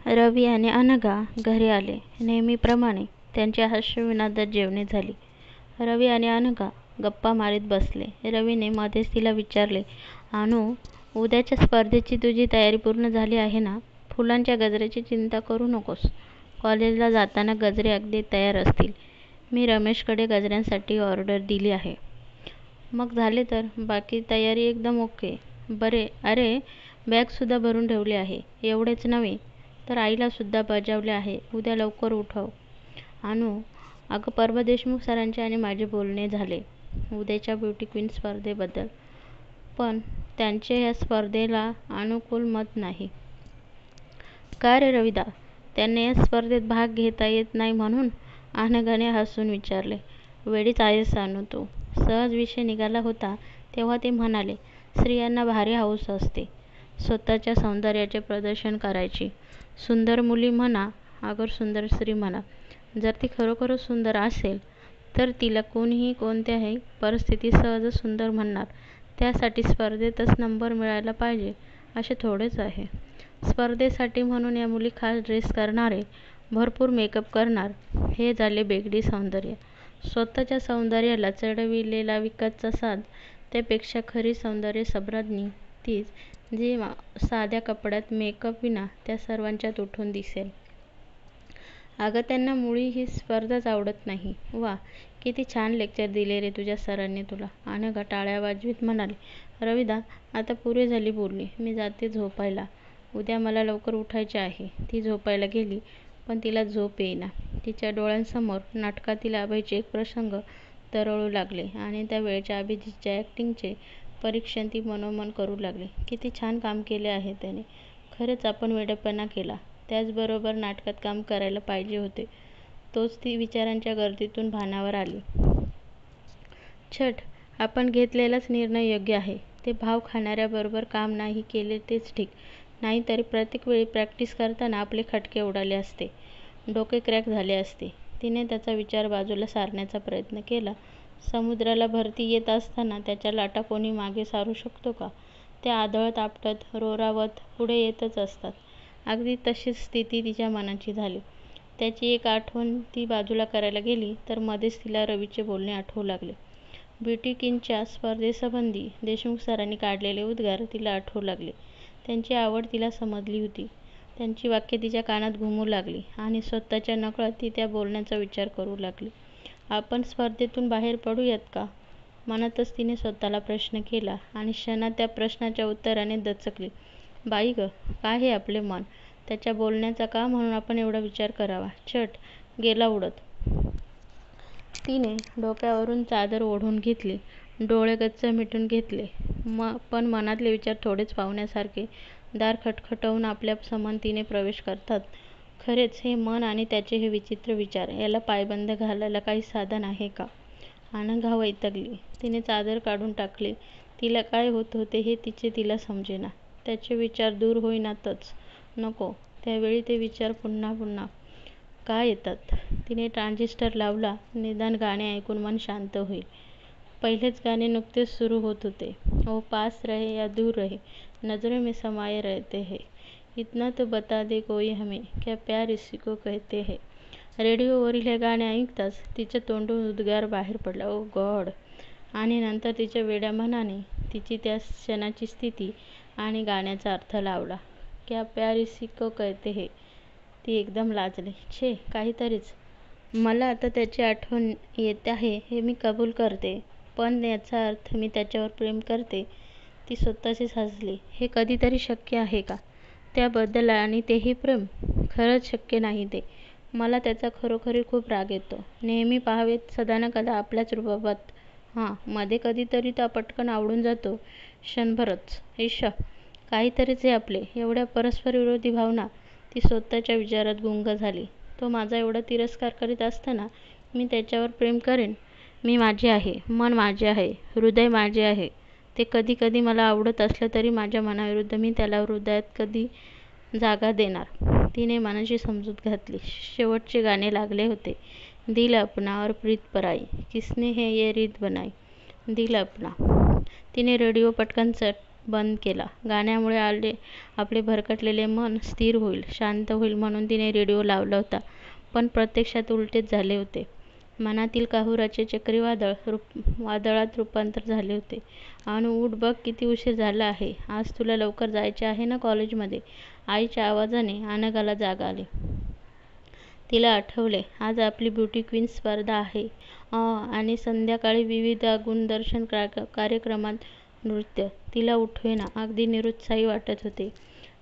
रवी आणि अनघा घरी आले. नेहमीप्रमाणे त्यांच्या हास्यविनोदात जेवणे झाली. रवी आणि अनघा गप्पा मारीत बसले. रवीने मध्येच तिला विचारले, अनु, उद्याच्या स्पर्धेची तुझी तयारी पूर्ण झाली आहे ना? फुलांच्या गजऱ्याची चिंता करू नकोस. कॉलेजला जाताना गजरे अगदी तयार असतील. मी रमेशकडे गजऱ्यांसाठी ऑर्डर दिली आहे. मग झाले तर बाकी तयारी एकदम ओके. बरे, अरे बॅगसुद्धा भरून ठेवली आहे. एवढेच नव्हे तर आईलासुद्धा बजावले आहे उद्या लवकर उठव. अनु, अगं परवा देशमुख सरांचे आणि माझे बोलणे झाले उद्याच्या ब्युटी क्वीन स्पर्धेबद्दल, पण त्यांचे या स्पर्धेला अनुकूल मत नाही. का रे रविदा? त्यांना या स्पर्धेत भाग घेता येत नाही म्हणून? अनघाने हसून विचारले. वेळीच आहेस अनु तू. सहज विषय निघाला होता तेव्हा ते म्हणाले, स्त्रियांना भारी हौस असते स्वतःच्या सौंदर्याचे प्रदर्शन करायची. सुंदर मुली म्हणा अगर सुंदर स्त्री म्हणा, जर ती खरोखरच सुंदर असेल तर तिला कोणीही कोणत्याही परिस्थितीत सहज सुंदर म्हणणार. त्यासाठी स्पर्धेतच नंबर मिळायला पाहिजे असे थोडेच आहे. स्पर्धेसाठी म्हणून या मुली खास ड्रेस करणारे, भरपूर मेकअप करणार, हे झाले बेगडी सौंदर्य. स्वतःच्या सौंदर्याला चढविलेला विकतचा साज. त्यापेक्षा खरी सौंदर्य सम्राज्ञी तीच, जी साध्या कपड्यात मेकअप विना त्या सर्वांच्यात उठून दिसेल. अगं त्यांना मुळी ही स्पर्धाच आवडत नाही. वा, किती छान लेक्चर दिले रे तुझ्या सरांनी तुला. अनघा टाळ्या वाजवीत म्हणाली. रविदा, आता पुरे झाली बोलणी. मी जाते झोपायला. उद्या मला लवकर उठायचे आहे. ती झोपायला गेली पण तिला झोप येईना. तिच्या डोळ्यांसमोर नाटकातील अभयचे एक प्रसंग तरळू लागले आणि त्या वेळच्या अभिजितच्या ॲक्टिंगचे परीक्षण ती मनोमन करू लागली. किती छान काम केले आहे त्याने. खरंच आपण वेडेपणा केला. त्याचबरोबर नाटकात काम करायला पाहिजे होते. तोच ती विचारांच्या गर्दीतून भानावर आली. छट, आपण घेतलेलाच निर्णय योग्य आहे. ते भाव खाणाऱ्याबरोबर काम नाही केले तेच ठीक. नाहीतरी प्रत्येक वेळी प्रॅक्टिस करताना आपले खटके उडाले असते. डोके क्रॅक झाले असते. तिने त्याचा विचार बाजूला सारण्याचा प्रयत्न केला. समुद्राला भरती येत असताना त्याच्या लाटा कोणी मागे सारू शकतो का? त्या आदळत आपटत रोरावत पुढे येतच असतात. अगदी तशीच स्थिती तिच्या मनाची झाली. त्याची एक आठवण ती बाजूला करायला गेली तर मध्येच तिला रवीचे बोलणे आठवू लागले. ब्युटी क्वीनच्या स्पर्धेसंबंधी देशमुख सरांनी काढलेले उद्गार तिला आठवू लागले. त्यांची आवड तिला समजली होती. त्यांची वाक्ये तिच्या कानात घुमू लागली आणि स्वतःच्या नकळत ती त्या बोलण्याचा विचार करू लागली. आपण स्पर्धेतून बाहेर पडूयात का? मनातच तिने स्वतःला प्रश्न केला आणि क्षणात त्या प्रश्नाच्या उत्तराने दचकली. बाई ग, काय हे आपले मन? त्याच्या बोलण्याचा का म्हणून आपण एवढा विचार करावा? छट, गेला उडत. तिने डोक्यावरून चादर ओढून घेतली. डोळे गच्च मिटून घेतले. पण मनातले विचार थोडेच पाहुण्यासारखे दार खटखटवून आपल्या समंतीने प्रवेश करतात. खरेच हे मन आणि त्याचे हे विचित्र विचार, याला पायबंद घालायला काही साधन आहे का? अनघा वैतागली. तिने चादर काढून टाकली. तिला काय होत होते हे तिला समजेना. त्याचे विचार दूर होईनातच. नको, त्यावेळी ते विचार पुन्हा पुन्हा का येतात? तिने ट्रान्झिस्टर लावला. निदान गाणे ऐकून मन शांत होईल. पहिलेच गाणे नुकतेच सुरू होत होते. ओ पास रहे या दूर रहे, नजरों में समाये रहते हैं, इतना तो बता दे कोई हमें, क्या प्यार इसी को कहते हैं. रेडिओवरील हे गाणे ऐकताच तिच्या तोंडून उद्गार बाहेर पडला. ओ गॉड. आणि नंतर तिच्या वेड्या मनाने तिची त्या क्षणाची स्थिती आणि गाण्याचा अर्थ लावला. क्या प्यार इसी को कहते हैं. ती एकदम लाजली. छे, काहीतरीच. मला आता त्याची आठवण येत आहे हे मी कबूल करते, पण याचा अर्थ मी त्याच्यावर प्रेम करते. ती स्वतःशीच हसली. हे कधीतरी शक्य आहे का? त्याबद्दल आणि तेही प्रेम? खरंच शक्य नाही ते. मला त्याचा खरोखरी खूप राग येतो. नेहमी पाहावेत सदानकदा आपल्याच रुबाबात. हां, मध्ये कधीतरी तो पटकन आवडून जातो. क्षणभरच. ईश्श, काहीतरीच हे आपले. एवढ्या परस्परविरोधी भावना. ती स्वतःच्या विचारात गुंग झाली. तो माझा एवढा तिरस्कार करीत असताना मी त्याच्यावर प्रेम करेन? मी माझी आहे. मन माझे आहे. हृदय माझे आहे. ते कधी कधी मला आवडत असलं तरी माझ्या मनाविरुद्ध मी त्याला हृदयात कधी जागा देणार? तिने मनाची समजूत घातली. शेवटचे गाणे लागले होते. दिल अपना और प्रीत पराई, किसने है ये रीत बनाई. दिल अपना. तिने रेडिओ पटकन बंद केला. गाण्यामुळे आपले भरकटलेले मन स्थिर होईल, शांत होईल म्हणून तिने रेडिओ लावला होता. पण प्रत्यक्षात उलटेच झाले होते. मनातील काहुराचे चक्रीवादळ वादळात रूपांतर झाले होते. अनु, उठ बघ, किती उशीर झाला आहे. आज तुला लवकर जायचे आहे ना कॉलेजमध्ये. आईच्या आवाजाने अनघाला जाग आली. तिला आठवले, आज आपली ब्युटी क्वीन स्पर्धा आहे आणि संध्याकाळी विविध गुणदर्शन कार्यक्रमात नृत्य. तिला उठवेना, अगदी निरुत्साही वाटत होते.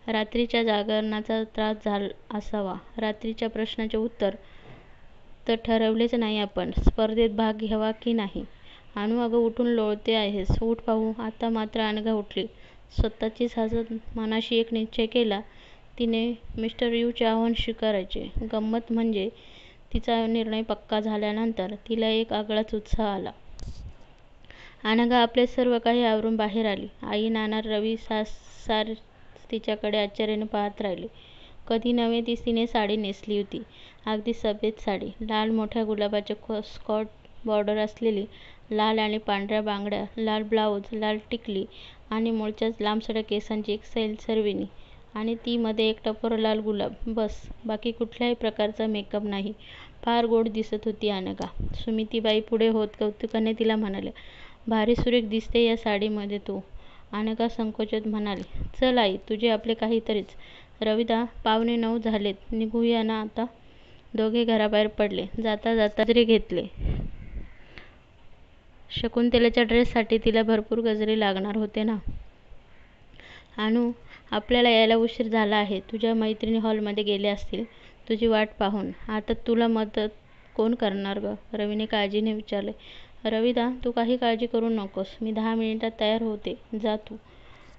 रात्रीच्या जागरणाचा त्रास झाला असावा. रात्रीच्या प्रश्नाचे उत्तर तर ठरवलेच नाही आपण. स्पर्धेत भाग घ्यावा की नाही. अनु, अगं उठून लोळते आहेस, उठ पाहू. आता मात्र अनघा उठली. स्वतःचीच हसत मनाशी एक निश्चय केला. तिने मिस्टर यूचे आव्हान स्वीकारायचे. गंमत म्हणजे तिचा निर्णय पक्का झाल्यानंतर तिला एक आगळाच उत्साह आला. अनघा आपले सर्व काही आवरून बाहेर आली. आई, नाना, रवी सारे तिच्याकडे आश्चर्याने पाहत राहिले. कधी नव्हे तिने साडी नेसली होती, अगदी सफेद साडी. लाल मोठ्या गुलाबाचे स्कर्ट बॉर्डर असलेली, लाल आणि पांढऱ्या बांगड्या, लाल ब्लाऊज, लाल टिकली आणि मूळच्याच लांबसड्या केसांची एक सैलसर वेणी आणि ती मध्ये एक टपोरा लाल गुलाब. बस, बाकी कुठल्याही प्रकारचा मेकअप नाही. फार गोड दिसत होती अनघा. सुमितीबाई पुढे होत कौतुकाने तिला म्हणाल्या, भारी सुरेख दिसते या साडीमध्ये तू. अनघा संकोचात म्हणाली, चल आई, तुझे आपले काहीतरीच. रविदा, 8:45 झालेत, निघूया ना आता. दोघे घराबाहेर पडले. जाता जाता गजरे घेतले. शकुंतलेच्या ड्रेससाठी तिला भरपूर गजरे लागणार होते ना. अनु, आपल्याला यायला उशीर झाला आहे. तुझ्या मैत्रिणी हॉलमध्ये गेल्या असतील तुझी वाट पाहून. आता तुला मदत कोण करणार ग? रवीने काळजीने विचारले. रविदा, तू काही काळजी करू नकोस, मी 10 मिनिटात तयार होते, जा तू.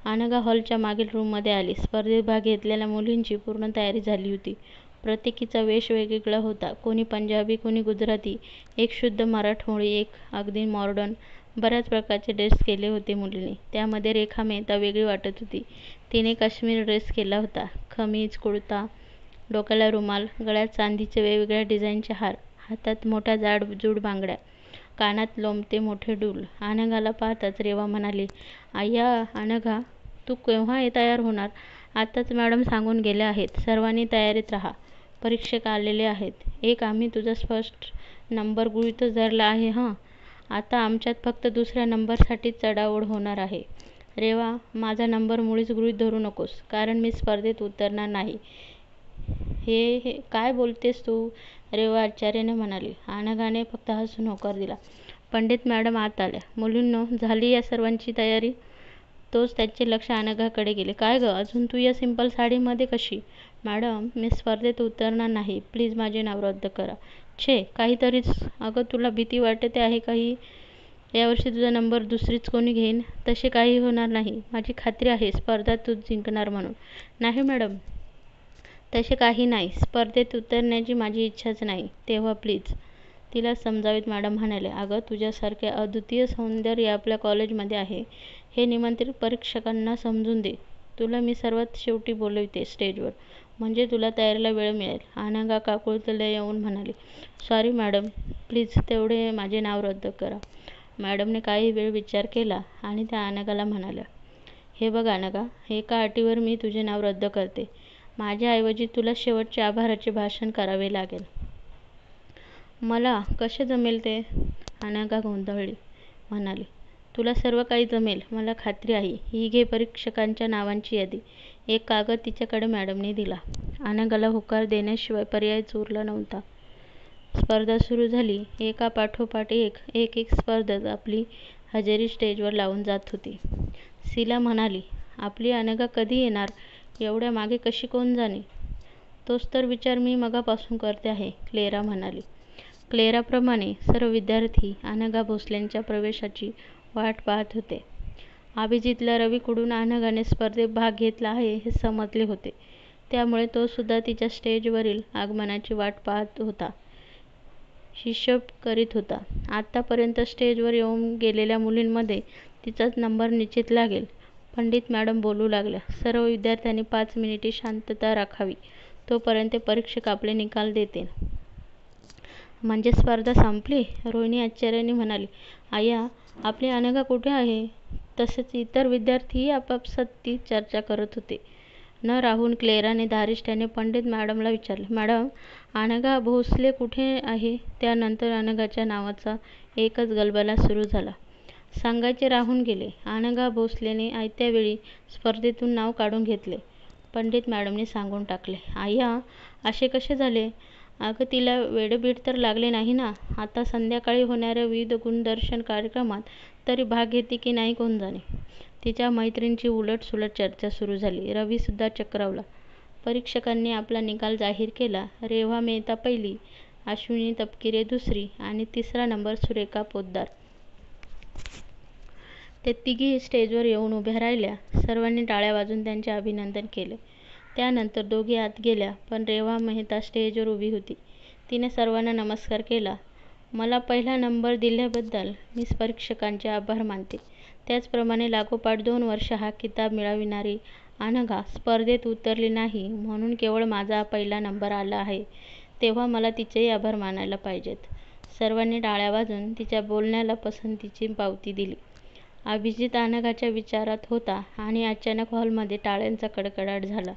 अनघा हॉलच्या मागील रूममध्ये आली. स्पर्धेत भाग घेतलेल्या मुलींची पूर्ण तयारी झाली होती. प्रत्येकीचा वेश वेगवेगळा होता. कोणी पंजाबी, कोणी गुजराती, एक शुद्ध मराठमोळी, एक अगदी मॉडर्न. बऱ्याच प्रकारचे ड्रेस केले होते मुलींनी. त्यामध्ये रेखा मेहता वेगळी वाटत होती. तिने काश्मीरी ड्रेस केला होता. खमीज, कुर्ता, डोक्याला रुमाल, गळ्यात चांदीचे वेगवेगळ्या डिझाईनचे हार, हातात मोठ्या जाडजूड बांगड्या, कानात लोंबते मोठे डूल. अनघाला पाहताच रेवा म्हणाली, अय्या अनघा, तू केव्हा तयार होणार? आताच मॅडम सांगून गेल्या आहेत, सर्वांनी तयारीत राहा, परीक्षक आलेले आहेत. एक आम्ही तुझा फर्स्ट नंबर गृहीतच धरला आहे हं. आता आमच्यात फक्त दुसऱ्या नंबरसाठीच चढाओढ होणार आहे. रेवा, माझा नंबर मुळीच गृहीत धरू नकोस, कारण मी स्पर्धेत उतरणार नाही. हे काय बोलतेस तू? रेवा आश्चर्याने म्हणाली. अनघाने फक्त हसून होकार दिला. पंडित मॅडम आत आल्या. मुलींनो, झाली या सर्वांची तयारी? तोच त्याचे लक्ष अनघाकडे गेले. काय ग, अजून तू या सिंपल साडीमध्ये कशी? मॅडम, मी स्पर्धेत उतरणार नाही, प्लीज माझे नाव रद्द करा. छे, काहीतरीच. अगं, तुला भीती वाटते आहे काही? यावर्षी तुझा नंबर दुसरीच कोणी घेईन. तसे काही होणार नाही. माझी खात्री आहे स्पर्धा तूच जिंकणार म्हणून. नाही मॅडम, तसे काही नाही. स्पर्धेत उतरण्याची माझी इच्छाच नाही. तेव्हा प्लीज तिला समजावीत मॅडम म्हणाल्या, अगं, तुझ्यासारखे अद्वितीय सौंदर्य आपल्या कॉलेजमध्ये आहे हे निमंत्रित परीक्षकांना समजून दे. तुला मी सर्वात शेवटी बोलवते स्टेजवर, म्हणजे तुला तयारीला वेळ मिळेल. अनघा काकुळतीला येऊन म्हणाली, सॉरी मॅडम, प्लीज तेवढे माझे नाव रद्द करा. मॅडमने काही वेळ विचार केला आणि त्या अनघाला म्हणाल्या, हे बघ अनघा, एका अटीवर मी तुझे नाव रद्द करते. माझ्याऐवजी तुला शेवटचे आभाराचे भाषण करावे लागेल. मला कसे जमेल ते? अनघा गोंधळली म्हणाली, तुला सर्व काही जमेल, मला खात्री आहे. ही घे परीक्षकांच्या नावांची यादी. एक कागद तिच्याकडे मॅडमने दिला. अनघाला होकार देण्याशिवाय पर्यायच उरला नव्हता. स्पर्धा सुरू झाली. एका पाठोपाठ एक एक स्पर्धक आपली हजेरी स्टेजवर लावून जात होती. शीला म्हणाली, आपली अनघा कधी येणार? एवढ्या मागे कशी कोण जाणे? तोच तर विचार मी मगापासून करते आहे, क्लेरा म्हणाली. क्लेराप्रमाणे सर्व विद्यार्थी अनघा भोसलेंच्या प्रवेशाची वाट पाहत होते. अभिजितला रवीकडून अनघाने स्पर्धेत भाग घेतला आहे हे समजले होते. त्यामुळे तो सुद्धा तिच्या स्टेजवरील आगमनाची वाट पाहत होता, हिशोब करीत होता. आतापर्यंत स्टेजवर येऊन गेलेल्या मुलींमध्ये तिचाच नंबर निश्चित लागेल. पंडित मॅडम बोलू लागल्या, सर्व विद्यार्थ्यांनी 5 मिनिटे शांतता राखावी, तोपर्यंत परीक्षक आपले निकाल देतील. म्हणजे स्पर्धा संपली? रोहिणी आश्चर्याने म्हणाली, आया, आपली अनघा कुठे आहे? तसेच इतर विद्यार्थीही आपापसात ती चर्चा करत होते. न राहून क्लेराने धारिष्ट्याने पंडित मॅडमला विचारले, मॅडम, अनघा भोसले कुठे आहे? त्यानंतर अनघाच्या नावाचा एकच गलबला सुरू झाला. सांगायचे राहून गेले. अनघा भोसलेने आयत्या वेळी स्पर्धेतून नाव काढून घेतले. पंडित मॅडमने सांगून टाकले, आय्या, असे कसे झाले? अगं, तिला वेडबीड तर लागले नाही ना? आता संध्याकाळी होणाऱ्या विविध गुणदर्शन कार्यक्रमात तरी भाग घेते की नाही कोण जाणे. तिच्या मैत्रिणींची उलटसुलट चर्चा सुरू झाली. रवीसुद्धा चक्रावला. परीक्षकांनी आपला निकाल जाहीर केला. रेवा मेहता पहिली, अश्विनी तपकिरे दुसरी आणि तिसरा नंबर सुरेखा पोद्दार. ते तिघी स्टेजवर येऊन उभ्या राहिल्या. सर्वांनी टाळ्या वाजवून त्यांचे अभिनंदन केले. त्यानंतर दोघी आत गेल्या, पण रेवा मेहता स्टेजवर उभी होती. तिने सर्वांना नमस्कार केला. मला पहिला नंबर दिल्याबद्दल मी परीक्षकांचे आभार मानते. त्याचप्रमाणे लागोपाठ 2 वर्ष हा किताब मिळविणारी अनघा स्पर्धेत उतरली नाही म्हणून केवळ माझा पहिला नंबर आला आहे, तेव्हा मला तिचेही आभार मानायला पाहिजेत. सर्वांनी टाळ्या वाजवून तिच्या बोलण्याला पसंतीची पावती दिली. अभिजित अनघाच्या विचारात होता आणि अचानक हॉलमध्ये टाळ्यांचा कडकडाट झाला.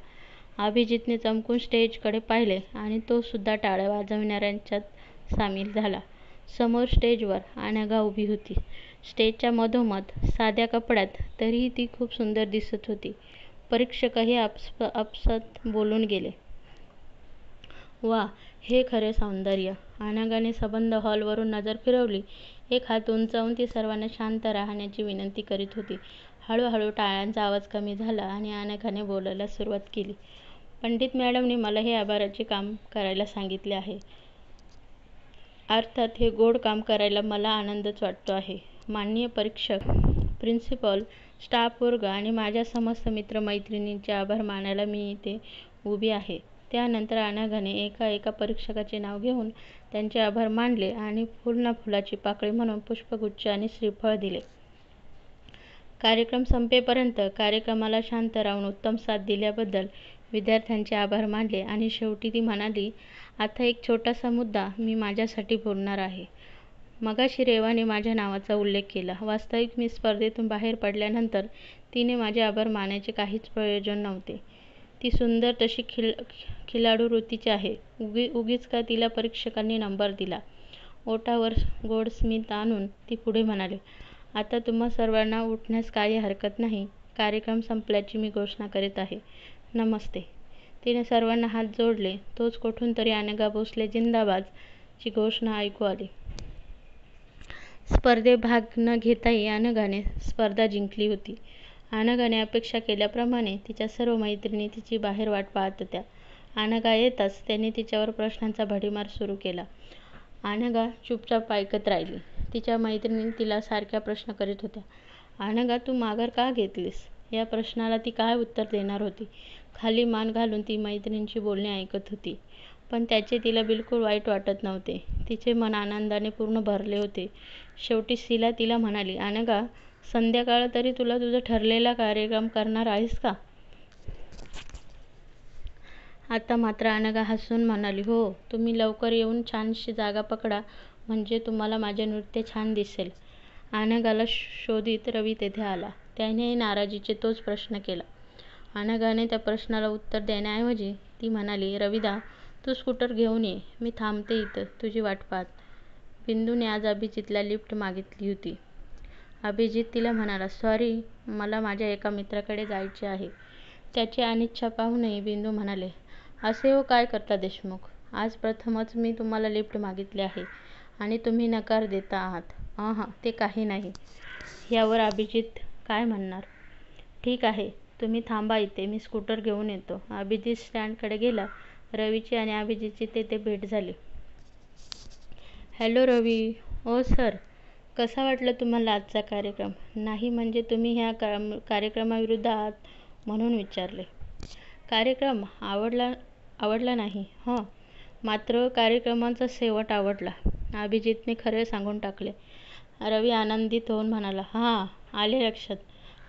अभिजितने चमकून स्टेजकडे पाहिले आणि तो सुद्धा टाळ्या वाजवणाऱ्यांच्यात सामील झाला. समोर स्टेजवर अनघा उभी होती. स्टेजच्या मधोमध, साध्या कपड्यात, तरीही ती खूप सुंदर दिसत होती. परीक्षकही आपसात बोलून गेले, वा, हे खरे सौंदर्य. अनघाने सबंध हॉलवरून नजर फिरवली. एक हात उंचावून ती सर्वांना शांत राहण्याची विनंती करीत होती. हळूहळू टाळ्यांचा आवाज कमी झाला आणि अनघाने बोलायला सुरुवात केली. पंडित मॅडमने मला हे आभाराचे काम करायला सांगितले आहे. अर्थात हे गोड काम करायला मला आनंदच वाटतो आहे. माननीय परीक्षक, प्रिन्सिपल, स्टाफ वर्ग आणि माझ्या समस्त मित्रमैत्रिणींचे आभार मानायला मी इथे उभी आहे. त्यानंतर अनघाने एका एका परीक्षकाचे नाव घेऊन त्यांचे आभार मानले आणि फुल ना फुलाची पाकळी म्हणून पुष्पगुच्छ आणि श्रीफळ दिले. कार्यक्रम संपेपर्यंत कार्यक्रमाला शांत राहून उत्तम साथ दिल्याबद्दल विद्यार्थ्यांचे आभार मानले आणि शेवटी ती म्हणाली, आता एक छोटासा मुद्दा मी माझ्यासाठी बोलणार आहे. मगाशी रेवाने माझ्या नावाचा उल्लेख केला. वास्तविक मी स्पर्धेतून बाहेर पडल्यानंतर तिने माझे आभार मानायचे काहीच प्रयोजन नव्हते. ती सुंदर तशी खिलाडू वृत्तीची आहे. उगीच का तिला परीक्षकांनी नंबर दिला. ओठावर गोड स्मित आणून ती पुढे म्हणाली, आता तुम्हा सर्वांना उठण्यास काही हरकत नाही. कार्यक्रम संपल्याची मी घोषणा करीत आहे. नमस्ते. तिने सर्वांना हात जोडले. तोच कोठून तरी अनघा भोसले जिंदाबाद ची घोषणा ऐकू आली. स्पर्धेत भाग न घेताही अनघाने स्पर्धा जिंकली होती. अनघाने अपेक्षा केल्याप्रमाणे तिच्या सर्व मैत्रिणी तिची बाहेर वाट पाहत होत्या. अनघा येताच त्यांनी तिच्यावर प्रश्नांचा भडीमार सुरू केला. अनघा चुपचाप ऐकत राहिली. तिच्या मैत्रिणी तिला सारख्या प्रश्न करीत होत्या. अनघा, तू माघार का घेतलीस? या प्रश्नाला ती काय उत्तर देणार होती? खाली मान घालून ती मैत्रिणींची बोलणी ऐकत होती, पण त्याचे तिला बिलकुल वाईट वाटत नव्हते. तिचे मन आनंदाने पूर्ण भरले होते. शेवटी शीला तिला म्हणाली, अनघा, संध्याकाळ तरी तुला तुझा ठरलेला कार्यक्रम करणार आहेस का? आता मात्र अनघा हसून म्हणाली, हो, तुम्ही लवकर येऊन छानशी जागा पकडा, म्हणजे तुम्हाला माझे नृत्य छान दिसेल. अनघाला शोधित रवी तेथे आला. त्यानेही नाराजीचे तोच प्रश्न केला. अनघाने त्या प्रश्नाला उत्तर देण्याऐवजी ती म्हणाली, रविदा, तू स्कूटर घेऊन ये, मी थांबते इथं तुझी वाट पाहत. बिंदूने आज अभिजितला लिफ्ट मागितली होती. अभिजित तिला म्हणाला, सॉरी, मला माझ्या एका मित्राकडे जायचे आहे. त्याची अनिच्छा पाहूनही बिंदू म्हणाले, असे हो काय करता देशमुख? आज प्रथमच मी तुम्हाला लिफ्ट मागितले आहे आणि तुम्ही नकार देता आहात. ते काही नाही. यावर अभिजित काय म्हणणार? ठीक आहे, तुम्ही थांबा इथे, मी स्कूटर घेऊन येतो. अभिजित स्टँडकडे गेला. रवीची आणि अभिजितची तेथे भेट झाली. हॅलो रवी. ओ सर, कसा वाटला तुम्हाला आजचा कार्यक्रम? नाही म्हणजे तुम्ही ह्या कार्यक्रमाविरुद्ध आहात म्हणून विचारले. कार्यक्रम आवडला नाही? मात्र कार्यक्रमाचा शेवट आवडला. अभिजितने खरे सांगून टाकले. रवी आनंदित होऊन म्हणाला, आले लक्षात.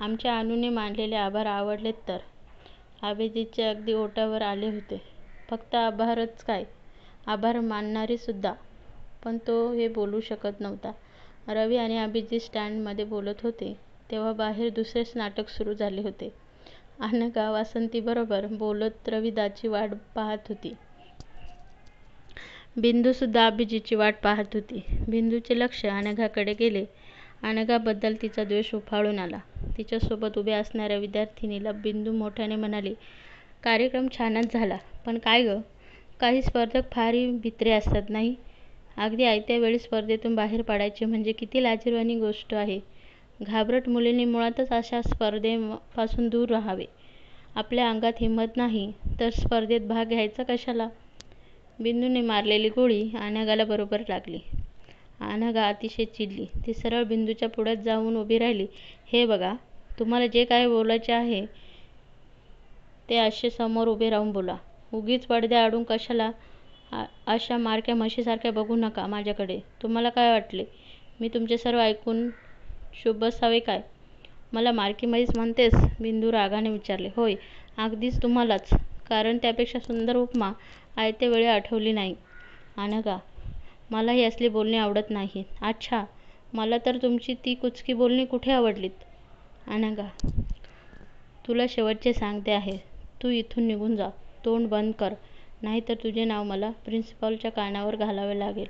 आमच्या अनूने मानलेले आभार आवडलेत तर? अभिजितचे अगदी ओठावर आले होते. फक्त आभारच काय, आभार मानणारी सुद्धा. पण तो हे बोलू शकत नव्हता. रवी आणि अभिजित स्टँडमध्ये बोलत होते. तेव्हा बाहेर दुसरेच नाटक सुरू झाले होते. अनघा वासंतीबरोबर बोलत रविदाची वाट पाहत होती. बिंदूसुद्धा अभिजीतची वाट पाहत होती. बिंदूचे लक्ष अनघाकडे गेले. अनघाबद्दल तिचा द्वेष उफाळून आला. तिच्यासोबत उभ्या असणाऱ्या विद्यार्थिनीला बिंदू मोठ्याने म्हणाली, कार्यक्रम छानच झाला, पण काय गं, काही स्पर्धक फारही भित्रे असतात नाही? अगदी आयत्या वेळी स्पर्धेतून बाहेर पडायचे म्हणजे किती लाजिरवाणी गोष्ट आहे. घाबरट मुलींनी मुळातच अशा स्पर्धेपासून दूर राहावे. आपल्या अंगात हिंमत नाही तर स्पर्धेत भाग घ्यायचा कशाला? बिंदूने मारलेली गोळी अनघाला बरोबर लागली. अनघा अतिशय चिडली. ती सरळ बिंदूच्या पुढ्यात जाऊन उभी राहिली. हे बघा, तुम्हाला जे काय बोलायचे आहे ते असे समोर उभे राहून बोला. उगीच पडद्या आडून कशाला अशा मारक्या म्हशीसारख्या बघू नका माझ्याकडे. तुम्हाला काय वाटले, मी तुमचे सर्व ऐकून शुभ बसावे काय? मला मारकी म्हैस म्हणतेस? बिंदू रागाने विचारले. होय, अगदीच तुम्हालाच, कारण त्यापेक्षा सुंदर उपमा आयत्या वेळी आठवली नाही. अनघा, मला ही असली बोलणी आवडत नाहीत. अच्छा, मला तर तुमची ती कुचकी बोलणी कुठे आवडलीत? अनघा, तुला शेवटचे सांगते आहे, तू इथून निघून जा. तोंड बंद कर, नाहीतर तुझे नाव मला प्रिन्सिपॉलच्या कानावर घालावे लागेल.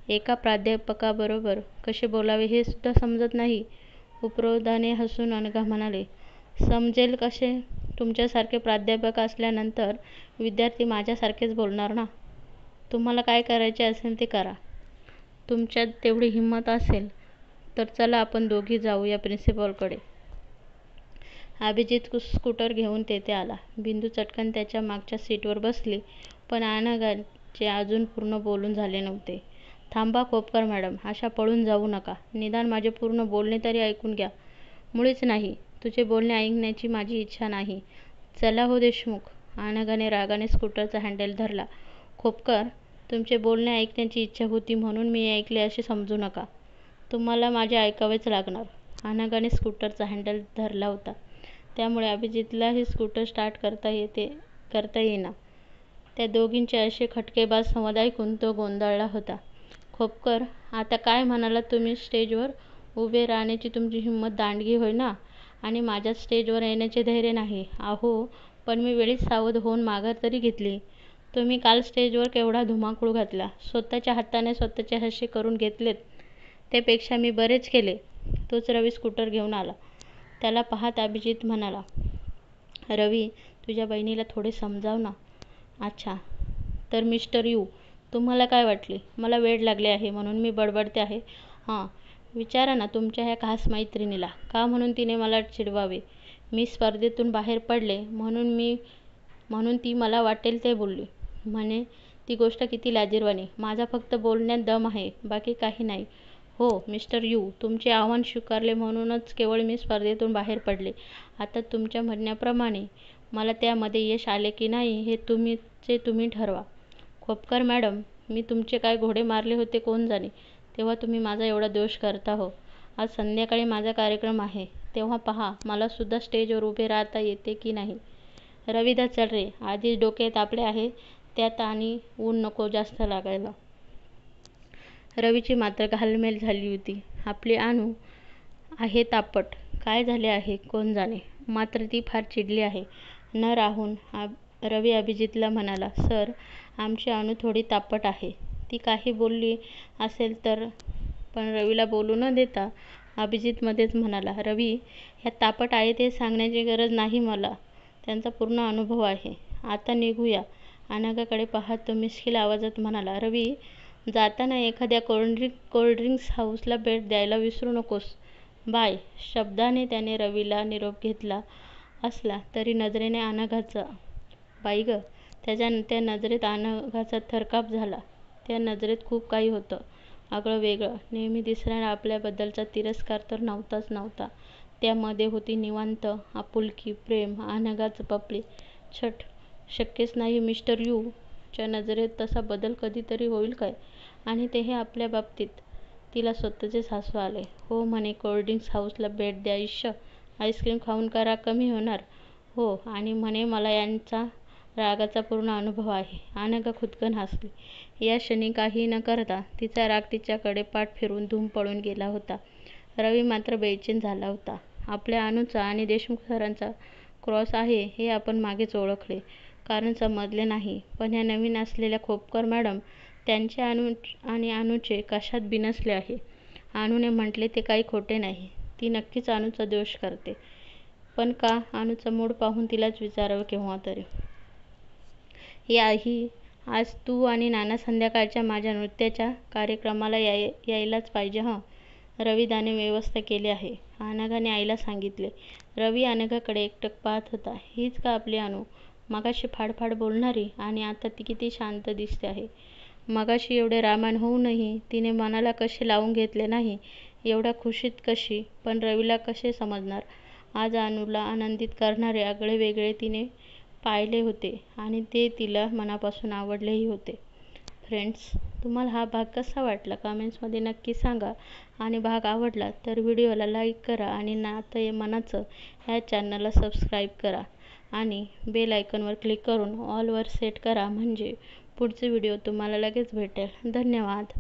एका प्राध्यापकाबरोबर कसे बोलावे हे सुद्धा समजत नाही. उपरोधाने हसून अनघा म्हणाले, समजेल कसे? तुमच्यासारखे प्राध्यापक असल्यानंतर विद्यार्थी माझ्यासारखेच बोलणार ना. तुम्हाला काय करायचे असेल ते करा. तुमच्यात तेवढी हिंमत असेल तर चला आपण दोघी जाऊया प्रिन्सिपॉलकडे. अभिजीत स्कूटर घेऊन तेथे आला. बिंदू चटकन त्याच्या मागच्या सीटवर बसली, पण अनघाचे अजून पूर्ण बोलून झाले नव्हते. थांबा खोपकर मॅडम, अशा पळून जाऊ नका. निदान माझे पूर्ण बोलणे तरी ऐकून घ्या. मुळीच नाही, तुझे बोलणे ऐकण्याची माझी इच्छा नाही. चला हो देशमुख. अनघाने रागाने स्कूटरचा हँडल धरला. खोपकर, तुमचे बोलणे ऐकण्याची इच्छा होती म्हणून मी ऐकले असे समजू नका. तुम्हाला माझे ऐकावेच लागणार. अनघाने स्कूटरचा हँडल धरला होता, त्यामुळे अभिजीतलाही स्कूटर स्टार्ट करता येईना. त्या दोघींचे असे खटकेबाज संवाद ऐकून तो गोंधळला होता. खोपकर, आता काय म्हणालात तुम्ही? स्टेजवर उभे राहण्याची तुमची हिंमत दांडगी होय ना, आणि माझ्यात स्टेजवर येण्याचे धैर्य नाही. अहो, पण मी वेळीच सावध होऊन माघार तरी घेतली. तुम्ही काल स्टेजवर केवढा धुमाकूळ घातला. स्वतःच्या हाताने स्वतःचे हास्य करून घेतलेत. त्यापेक्षा मी बरेच केले. तोच रवी स्कूटर घेऊन आला. त्याला पाहत अभिजीत म्हणाला, रवी, तुझ्या बहिणीला थोडे समजाव ना. अच्छा, तर मिस्टर यू, तुम्हाला काय वाटले? मला वेड लागले आहे म्हणून मी बडबडते आहे? हां, विचारा ना तुमच्या ह्या खास मैत्रिणीला, का म्हणून तिने मला चिडवावे? मी स्पर्धेतून बाहेर पडले म्हणून ती मला वाटेल ते बोलली म्हणे. ती गोष्ट किती लाजिरवाणी. माझा फक्त बोलण्यात दम आहे, बाकी काही नाही. हो मिस्टर यू, तुमचे आव्हान स्वीकारले म्हणूनच केवळ मी स्पर्धेतून बाहेर पडले. आता तुमच्या म्हणण्याप्रमाणे मला त्यामध्ये यश आले की नाही हे तुम्ही ठरवा. खोपकर मॅडम, मी तुमचे काय घोडे मारले होते कोण जाणे, तेव्हा तुम्ही माझा एवढा दोष करता हो. आज संध्याकाळी माझा कार्यक्रम आहे, तेव्हा पहा मला सुद्धा स्टेजवर उभे राहता येते की नाही. रविदा, चल रे, आधीच डोके तापले आहे, त्यात आणि ऊन नको जास्त लागायला. रवीची मात्र घालमेल झाली होती. आपली अनु आहे तापट, काय झाले आहे कोण जाणे, मात्र ती फार चिडली आहे. न राहून रवी अभिजीतला म्हणाला, सर, आमची अनु थोडी तापट आहे. ती काही बोलली असेल तर? पण रवीला बोलू न देता अभिजीत मध्येच म्हणाला, रवी, ह्या तापट आहे ते सांगण्याची गरज नाही मला. त्यांचा पूर्ण अनुभव आहे. आता निघूया. अनघाकडे पाहत तो मिश्किल आवाजात म्हणाला, रवी, जाताना एखाद्या कोल्ड्रिंक्स हाऊसला भेट द्यायला विसरू नकोस. बाय. शब्दाने त्याने रवीला निरोप घेतला असला तरी नजरेने अनघाचा, बाई ग, त्या नजरेत अनघाचा थरकाप झाला. त्या नजरेत खूप काही होतं, आगळं वेगळं. नेहमी दिसणारा आपल्याबद्दलचा तिरस्कार तर नव्हता. त्यामध्ये होती निवांत आपुलकी, प्रेम. अनघाच पपली. छट, शक्यच नाही. मिस्टर यू च्या नजरेत तसा बदल कधीतरी होईल काय? आणि तेही आपल्या बाबतीत. तिला स्वतःचेच हसू आले. हो म्हणे, कोल्ड्रिंक्स हाऊसला भेट द्या. इश्श, आईस्क्रीम खाऊन का राग कमी होणार? हो, आणि म्हणे मला यांचा रागाचा पूर्ण अनुभव आहे. अनघा खुदकन हसली. या क्षणी काही न करता तिचा राग तिच्याकडे पाठ फिरवून धूम पळून गेला होता. रवी मात्र बेचैन झाला होता. आपल्या अनुचा आणि देशमुख सरांचा क्रॉस आहे हे आपण मागेच ओळखले, कारण समजले नाही. पण ह्या नवीन असलेल्या खोपकर मॅडम त्यांचे आणि अनुचे कशात बिनसले आहे. अनुने म्हटले ते काही खोटे नाही. ती नक्कीच अनुचा दोष करते. पण का? अनुचा मूड पाहून तिलाच विचारावं केव्हा तरी. ही आज तू आणि नाना संध्याकाळच्या माझ्या नृत्याच्या कार्यक्रमाला यायलाच पाहिजे हं. रविदाने व्यवस्था केली आहे, अनघाने आईला सांगितले. रवी अनघाकडे एकटक पाहत होता. हीच का आपली अनु? मगाशी फाडफाड बोलणारी आणि आता ती किती शांत दिसते आहे. मगाशी एवढे रामायण होऊनही तिने मनाला कसे लावून घेतले नाही. एवढ्या खुशीत कशी? पण रवीला कसे समजणार? आज अनुला आनंदित करणारे आगळे-वेगळे तिने पाहिले होते आणि ते तिला मनापासून आवडलेही होते. फ्रेंड्स, तुम्हाला हा भाग कसा वाटला कमेंट्समध्ये नक्की सांगा. आणि भाग आवडला तर व्हिडिओला लाईक करा आणि नातं मनाचं ह्या चॅनलला सबस्क्राईब करा आणि बेल आयकॉनवर क्लिक करून ऑलवर सेट करा, म्हणजे पुढचे व्हिडिओ तुम्हाला लगेच भेटेल. धन्यवाद.